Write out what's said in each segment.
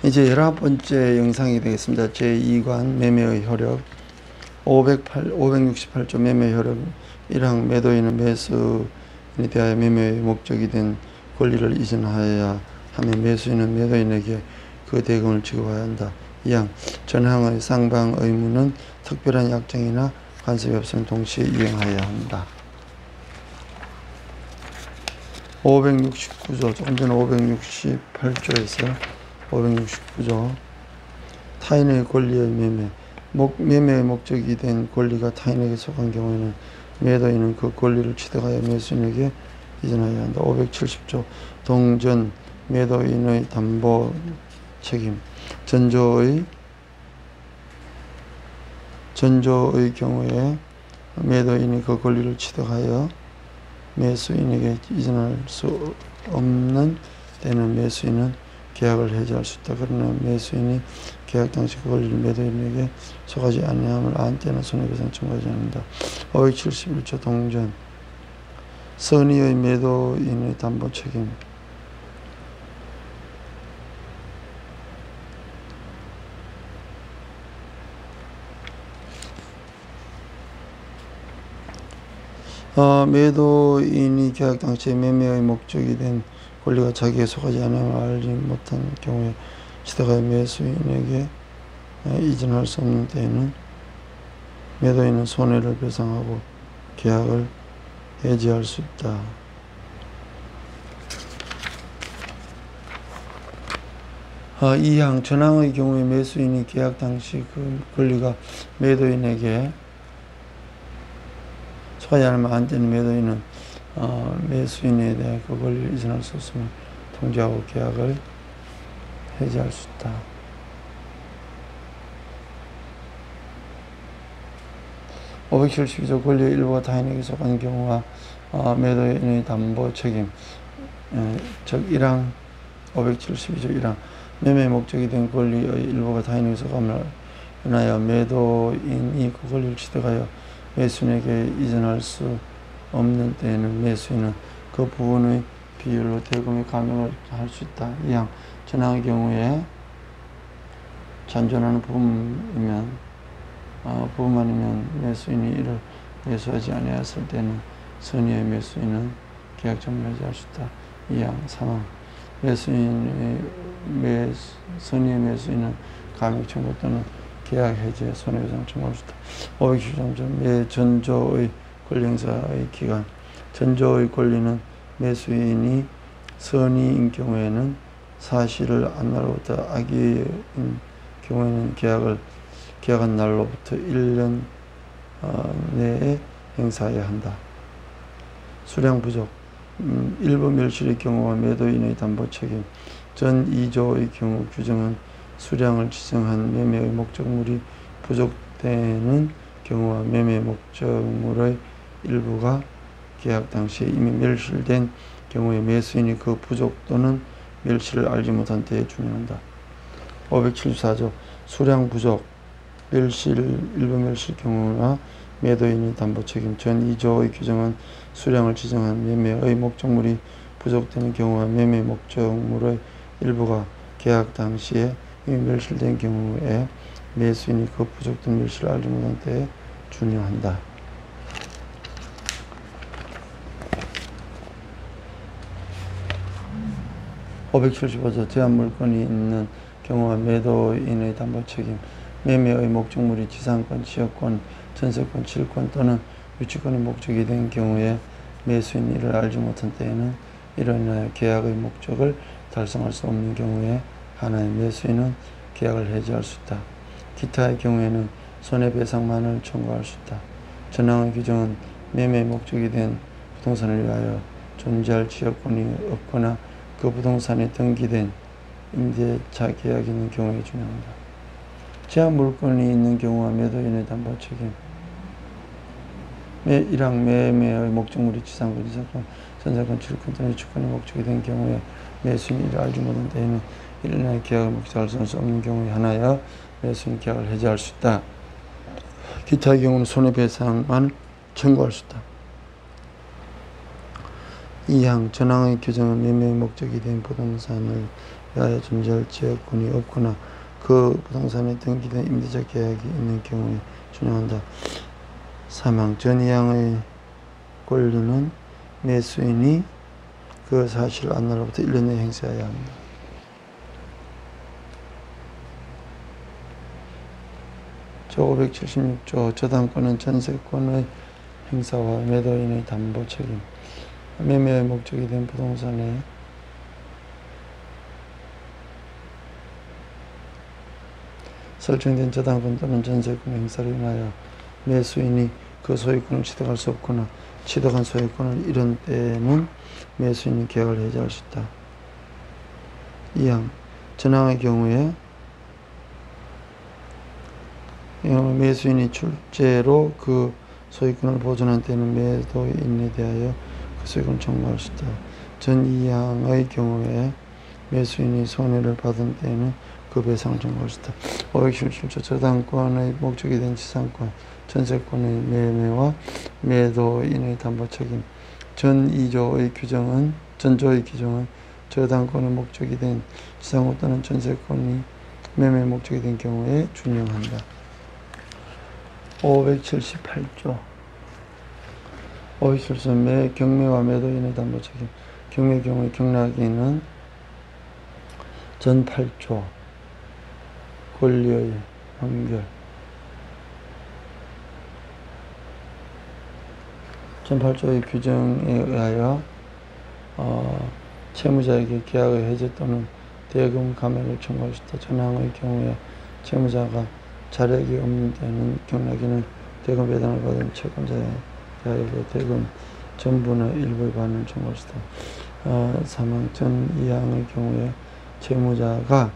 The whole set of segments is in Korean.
이제 11번째 영상이 되겠습니다. 제2관 매매의 효력 568조 매매 효력 1항 매도인은 매수인에 대하여 매매의 목적이 된 권리를 이전하여야 하며 매수인은 매도인에게 그 대금을 지급해야 한다. 2항 전항의 상방 의무는 특별한 약정이나 간섭이 없으면 동시에 이행하여야 한다. 569조 조금 전 568조에서 569조 타인의 권리의 매매의 목적이 된 권리가 타인에게 속한 경우에는 매도인은 그 권리를 취득하여 매수인에게 이전하여야 한다. 570조 동전 매도인의 담보 책임 전조의 경우에 매도인이 그 권리를 취득하여 매수인에게 이전할 수 없는 때는 매수인은 계약을 해지할 수 있다. 그러나 매수인이 계약 당시 그 권리를 매도인에게 속하지 아니함을 안 때는 손해배상 청구하지 않는다. 571조 동전 선의의 매도인의 담보 책임 매도인이 계약 당시에 매매의 목적이 된 권리가 자기에 속하지 않음을 알지 못한 경우에 취득하여 매수인에게 이전할 수 없는 때에는 매도인은 손해를 배상하고 계약을 해지할 수 있다. 이항 전항의 경우에 매수인이 계약 당시 그 권리가 매도인에게 속하지 않으면 안 되는 매도인은 매수인에 대해 그 권리를 이전할 수 없으면 통지하고 계약을 해지할 수 있다. 572조 권리의 일부가 타인에게 속한 경우와 매도인의 담보 책임 즉 1항 572조 1항 매매 목적이 된 권리의 일부가 타인에게 속함을 인하여 매도인이 그 권리를 취득하여 매수인에게 이전할 수 없는 때에는 매수인은 그 부분의 비율로 대금에 감액을 할 수 있다. 2항 전항의 경우에 잔존하는 부분만이면 매수인이 이를 매수하지 아니하였을 때는 선의의 매수인은 계약 종료를 해지할 수 있다. 2항 3항 선의의 매수인은 감액 청구 또는 계약 해지에 손해배상 청구할 수 있다. 570조 전조의 권리 행사의 기간 전조의 권리는 매수인이 선의인 경우에는 사실을 안 날로부터 악의인 경우에는 계약한 날로부터 1년 내에 행사해야 한다. 수량 부족 일부 멸실의 경우와 매도인의 담보 책임 전 2조의 경우 규정은 수량을 지정한 매매의 목적물이 부족되는 경우와 매매 목적물의 일부가 계약 당시에 이미 멸실된 경우에 매수인이 그 부족 또는 멸실을 알지 못한 때에 준용한다. 574조 수량 부족 일부 멸실 경우나 매도인의 담보 책임 전 2조의 규정은 수량을 지정한 매매의 목적물이 부족되는 경우와 매매 목적물의 일부가 계약 당시에 이미 멸실된 경우에 매수인이 그 부족된 멸실을 알지 못한 때에 준용한다. 575조 제한 물건이 있는 경우와 매도인의 담보 책임 매매의 목적물이 지상권, 지역권, 전세권, 질권 또는 유치권의 목적이 된 경우에 매수인이 이를 알지 못한 때에는 이로 인하여 계약의 목적을 달성할 수 없는 경우에 하나의 매수인은 계약을 해지할 수 있다. 기타의 경우에는 손해배상만을 청구할 수 있다. 전항의 규정은 매매 목적이 된 부동산을 위하여 존재할 지역권이 없거나 그 부동산에 등기된 임대차 계약이 있는 경우에 준용한다. 제한 물건이 있는 경우와 매도인의 담보 책임 1항 매매의 목적물이 지상권, 지상권, 전세권, 질권 또는 유치권의 목적이 된 경우에 매수인이 이를 알지 못한 때에는 1년 내에 계약을 목적할 수 없는 경우에 하나여 매수인 계약을 해지할 수 있다. 기타의 경우는 손해배상만 청구할 수 있다. 2항 전항의 규정은 매매의 목적이 된 부동산을 위하여 존재할 지역권이 없거나 그 부동산에 등기된 임대차 계약이 있는 경우에 준용한다. 3항 전 2항의 권리는 매수인이 그 사실을 안 날로부터 1년 내에 행사해야 합니다. 제576조 저당권은 전세권의 행사와 매도인의 담보 책임, 매매의 목적이 된 부동산에 설정된 저당권 또는 전세권 행사를 인하여 매수인이 그 소유권을 취득할 수 없거나 취득한 소유권을 잃은 때에는 매수인이 계약을 해지할 수 있다. 2항 전항의 경우에 매수인이 출제로 그 소유권을 보존한 때는 매도인에 대하여 그 소유권을 청구할 수 있다. 전 2항의 경우에 매수인이 손해를 받은 때에는 그 배상을 청구할 수 있다. 517조 저당권의 목적이 된 지상권, 전세권의 매매와 매도인의 담보 책임. 전조의 규정은 저당권의 목적이 된 지상권 또는 전세권이 매매 목적이 된 경우에 준용한다. 578조 577조 경매와 매도인의 담보 책임. 경매 경우의 경락인은 전 8조 권리의 판결. 전 8조의 규정에 의하여 채무자에게 계약의 해제 또는 대금 감액을 청구할 수 있다. 전항의 경우에 채무자가 자력이 없는 때는 경락인은 대금 배당을 받은 채권자에 대하여 대금 전부나 일부의 반을 청구할 수 있다. 사망 전 2항의 경우에 채무자가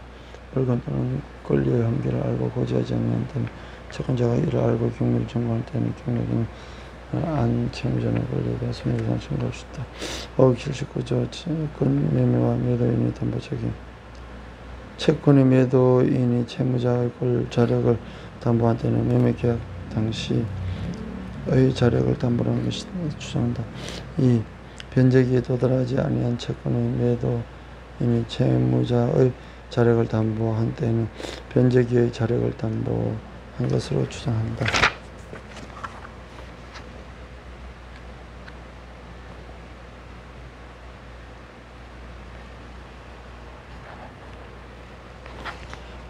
물건 또는 권리의 한계를 알고 고지하지 않는 때는 채권자가 이를 알고 경매를 청구할 때는 경락인은 안 채무자의 권리에 대해 손해배상을 청구할 수 있다. 579조 채권 매매와 매도인의 담보 책임. 채권의 매도인이 채무자의 자력을 담보한 때는 매매 계약 당시의 자력을 담보로 하는 것이 추정한다. 2. 변제기에 도달하지 아니한 채권의 매도인이 채무자의 자력을 담보한 때는 변제기의 자력을 담보한 것으로 추정한다.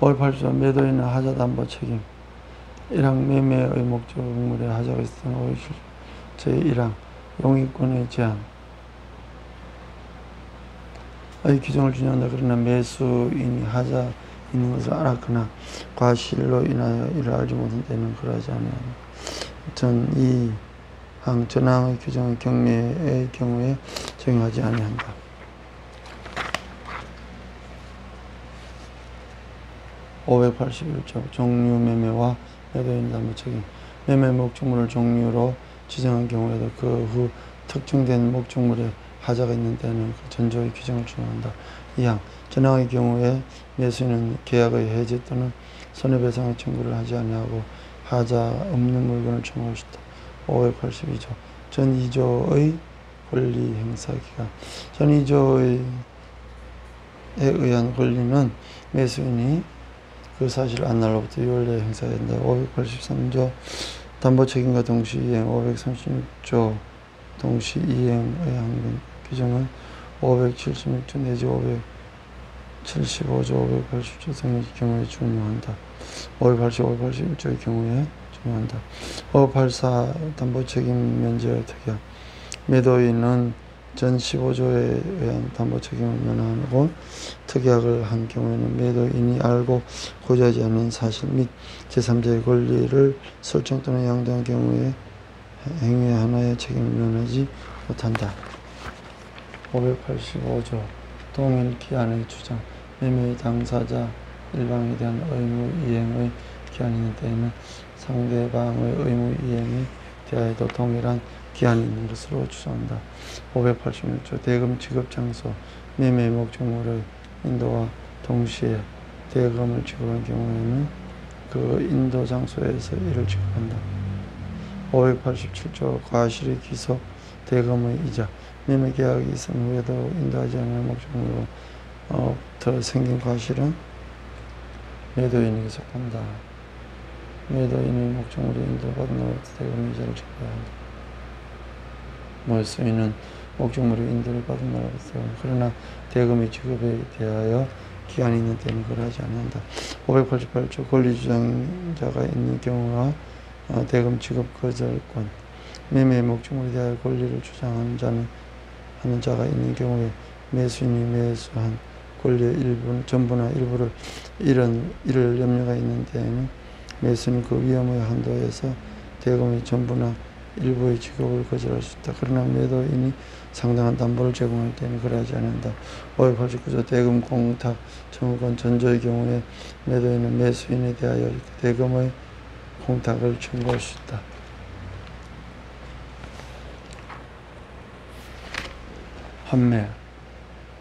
(518조) 매도인은 하자 담보 책임. 1항 매매의 목적물에 하자가 있으면 제1항 용익권의 제한 의 규정을 준용한다. 그러나 매수인이 하자 있는 것을 알았거나 과실로 인하여 이를 알지 못한 때는 그러하지 아니하다. 전 2항 전항의 규정은 경매의 경우에 적용하지 아니한다. 581조 종류 매매와 매도인 담보 책임. 매매 목적물을 종류로 지정한 경우에도 그 후 특정된 목적물에 하자가 있는 때는 그 전조의 규정을 준용한다. 2항 전항의 경우에 매수인은 계약의 해제 또는 손해배상의 청구를 하지 아니하고 하자 없는 물건을 청구할 수 있다. 582조 전 2조의 권리 행사 기간. 전 2조에 의한 권리는 매수인이 그 사실을 안 날로부터 6월 내에 행사해야 된다. 583조 담보 책임과 동시 이행. 536조 동시 이행의 항변 규정은 576조 내지 575조, 580조 등의 경우에 준용한다. 580, 581조의 경우에 준용한다. 584 담보 책임 면제의 특약. 매도인은 전 15조에 의한 담보 책임을 면하고 특약을 한 경우에는 매도인이 알고 고지하지 않은 사실 및 제3자의 권리를 설정 또는 양도한 경우에 행위 하나의 책임을 면하지 못한다. 585조 동일 기한의 주장. 매매 당사자 일방에 대한 의무 이행의 기한이 있는 때에는 상대방의 의무 이행에 대하여도 동일한 기한이 있는 것으로 추정한다. 586조 대금 지급 장소. 매매 목적물의 인도와 동시에 대금을 지급한 경우에는 그 인도 장소에서 이를 지급한다. 587조 과실의 기속 대금의 이자. 매매 계약이 있은 후에도 인도하지 않은 목적물로부터 생긴 과실은 매도인에게 속한다. 매도인의 목적물이 인도받은 날부터 대금 이자를 지급해야 한다. 매수인은 목적물이 인도를 받은 날부터 그러나 대금의 지급에 대하여 기한이 있는 때는 거래하지 아니한다. 588조 권리주장자가 있는 경우와 대금 지급 거절권 매매의 목적물에 대하여 권리를 주장하는 자가 있는 경우에 매수인이 매수한 권리의 전부나 일부를 잃을 염려가 있는 때에는 매수인은 그 위험의 한도에서 대금의 전부나 일부의 지급을 거절할 수 있다. 그러나 매도인이 상당한 담보를 제공할 때는 그러하지 않는다. 589조 대금 공탁 청구권 전조의 경우에 매도인은 매수인에 대하여 대금의 공탁을 청구할 수 있다. 환매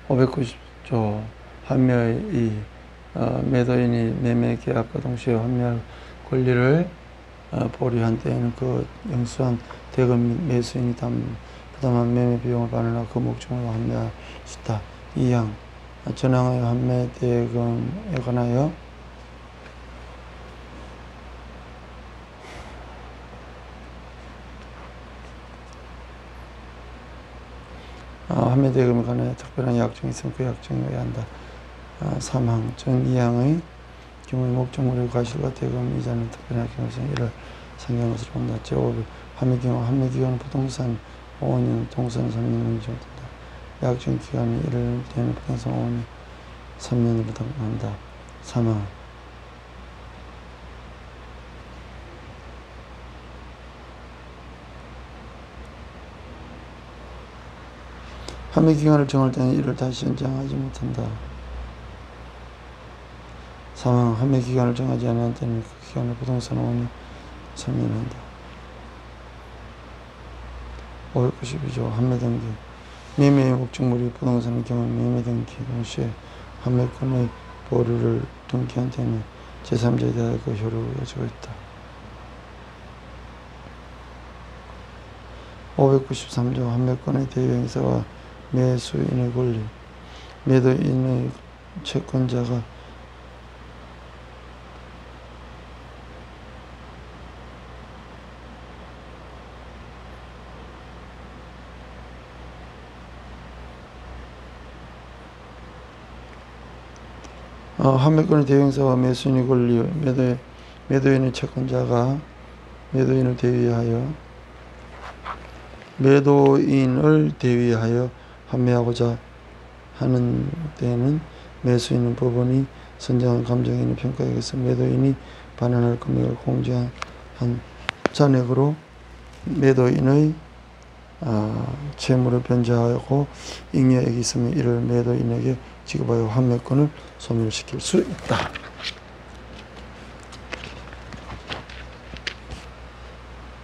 590조 환매의 매도인이 매매 계약과 동시에 환매할 권리를 보류한 때에는 그 영수한 대금 및 매수인이 부담한 매매 비용을 반환하고 그 목적으로 환매할 수 있다. 2항 전항의 환매 대금에 관하여 환매 대금에 관하여 특별한 약정이 있으면 그 약정에 의해야 한다. 3항 전 2항의 경우에 목적물의 과실과 대금 이자는 특별한 약정을 있으면 이를 상기한 것으로 본다. 제5부 환매 기간은 부동산 5년, 동산 3년을 정도다. 약정 기간이 이를 때는 부동산 5년, 3년으로 당한다. 3항 환매 기간을 정할 때는 이를 다시 연장하지 못한다. 3항 환매 기간을 정하지 않은 때는 그 기간을 부동산 5년, 3년 한다. 592조 환매 등기 매매의 목적물이 부동산의 경우 매매 등기 동시에 환매권의 보류를 등기한 때는 제3자에 대하여 그 효력을 가지고 있다. 593조 환매권의 대유행사와 매수인의 권리 매도인의 채권자가 환매권의 대유행사와 매수인의 권리 매도인의 채권자가 매도인을 대위하여 환매하고자 하는 때에는 매수인은 법원이 선정한 감정인의 평가에 의해서 매도인이 반환할 금액을 공제한 잔액으로 매도인의 채무를 변제하고 잉여액이 있으면 이를 매도인에게 지급하여 환매권을 소멸시킬 수 있다.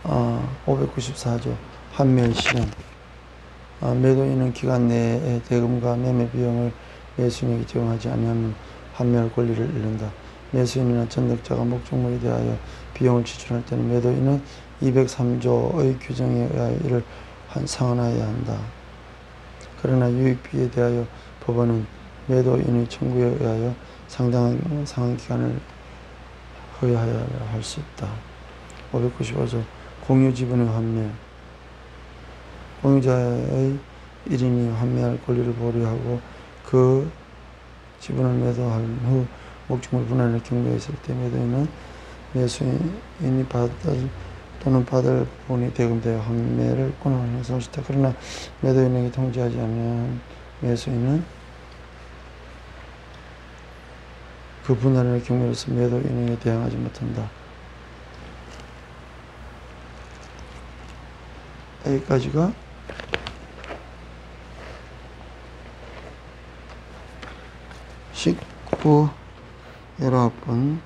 아, 594조 환매 실행 매도인은 기간 내에 대금과 매매 비용을 매수인에게 제공하지 아니하면 환매할 권리를 잃는다. 매수인이나 전득자가 목적물에 대하여 비용을 지출할 때는 매도인은 203조의 규정에 의하여 이를 상환하여야 한다. 그러나 유익비에 대하여 법원은 매도인의 청구에 의하여 상당한 상환기간을 허용하여야 할 수 있다. 595조 공유지분의 환매 공유자의 1인이 환매할 권리를 보류하고 그 지분을 매도한 후 목적물 분할의 경우가 있을 때 매도인은 매수인이 받을 부분이 대금되어 환매를 권한을 행사할 수 있다. 그러나 매도인에게 통지하지 않은 매수인은 그 분할의 경우로서 매도인에게 대항하지 못한다. 여기까지가 19 여러분